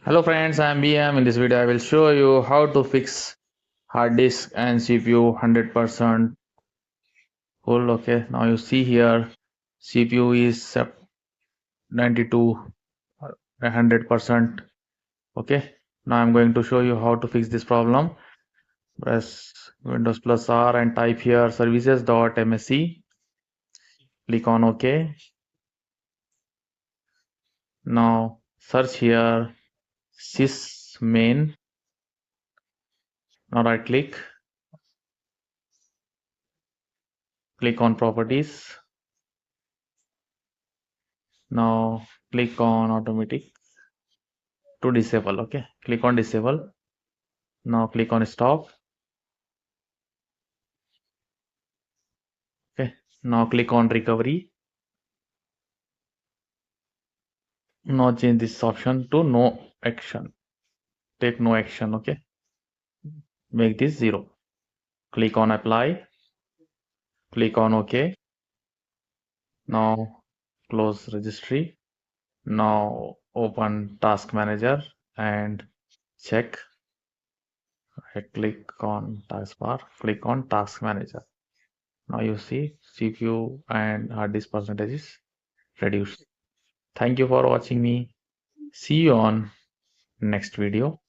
Hello friends, I am BM. In this video, I will show you how to fix hard disk and CPU 100% full. Okay, now you see here CPU is 92 100%. Okay, now I'm going to show you how to fix this problem. Press Windows plus R and type here services.msc. Click on OK. Now search here sysmain. Now right click on properties. Now click on automatic to disable. Okay, click on disable. Now click on stop. Okay, now click on recovery. Now change this option to no action. Take no action. Okay, make this 0. Click on apply. Click on OK. Now close registry. Now open task manager and check. Click on taskbar. Click on task manager. Now you see CPU and hard disk percentage is reduced. Thank you for watching me. See you on next video.